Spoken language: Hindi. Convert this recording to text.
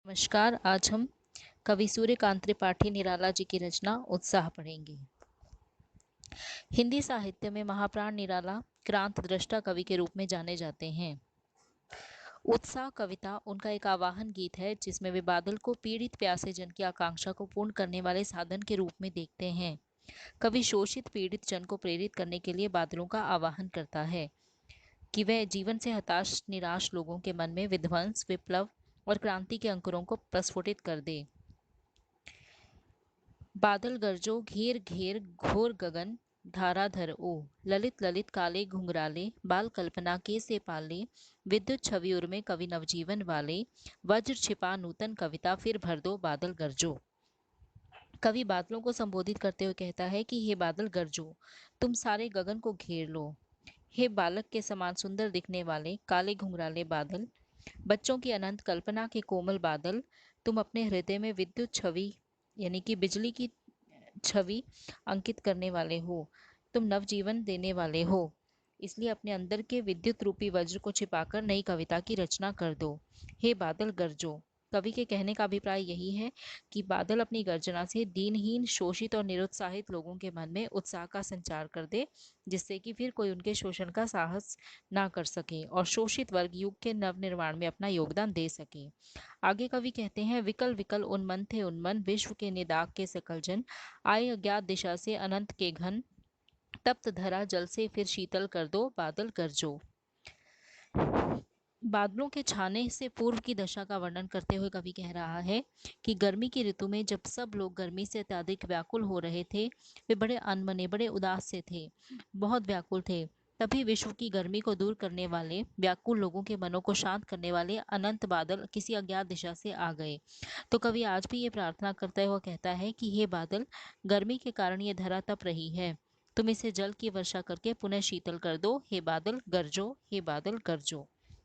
नमस्कार। आज हम कवि सूर्यकांत त्रिपाठी निराला जी की रचना उत्साह पढ़ेंगे। हिंदी साहित्य में महाप्राण निराला क्रांत दृष्टा कवि के रूप में जाने जाते हैं। उत्साह कविता उनका एक आवाहन गीत है जिसमें वे बादल को पीड़ित प्यासे जन की आकांक्षा को पूर्ण करने वाले साधन के रूप में देखते हैं। कवि शोषित पीड़ित जन को प्रेरित करने के लिए बादलों का आवाहन करता है कि वह जीवन से हताश निराश लोगों के मन में विध्वंस, विप्लव और क्रांति के अंकुरों को प्रस्फुटित कर दे। बादल गरजो घेर घेर घोर गगन धाराधर ओ, ललित ललित काले घुंघराले बाल कल्पना के से पाले, विद्युत छवि उर्मे कवि नवजीवन वाले, वज्र छिपा नूतन कविता फिर भर दो बादल गरजो। कवि बादलों को संबोधित करते हुए कहता है कि हे बादल गरजो, तुम सारे गगन को घेर लो। हे बालक के समान सुंदर दिखने वाले काले घुंघराले बादल, बच्चों की अनंत कल्पना के कोमल बादल, तुम अपने हृदय में विद्युत छवि यानी कि बिजली की छवि अंकित करने वाले हो। तुम नवजीवन देने वाले हो, इसलिए अपने अंदर के विद्युत रूपी वज्र को छिपाकर नई कविता की रचना कर दो। हे बादल गरजो। कवि के कहने का अभिप्राय यही है कि बादल अपनी गर्जना से दीनहीन, शोषित और निरुत्साहित लोगों के मन में उत्साह का संचार कर दे, जिससे कि फिर कोई उनके शोषण का साहस ना कर सके और शोषित वर्ग युग के नवनिर्माण में अपना योगदान दे सके। आगे कवि कहते हैं, विकल विकल उन्मन थे उन्मन विश्व के निदाग के सकल जन, आए अज्ञात दिशा से अनंत के घन, तप्त धरा जल से फिर शीतल कर दो बादल गरजो। बादलों के छाने से पूर्व की दशा का वर्णन करते हुए कवि कह रहा है कि गर्मी की ऋतु में जब सब लोग गर्मी से अत्यधिक व्याकुल हो रहे थे, वे बड़े अनमने, बड़े उदास से थे, बहुत व्याकुल थे। तभी विश्व की गर्मी को दूर करने वाले, व्याकुल लोगों के मनों को शांत करने वाले अनंत बादल किसी अज्ञात दिशा से आ गए। तो कवि आज भी ये प्रार्थना करते हुए कहता है कि हे बादल, गर्मी के कारण ये धरा तप रही है, तुम इसे जल की वर्षा करके पुनः शीतल कर दो। हे बादल गरजो, हे बादल गरजो।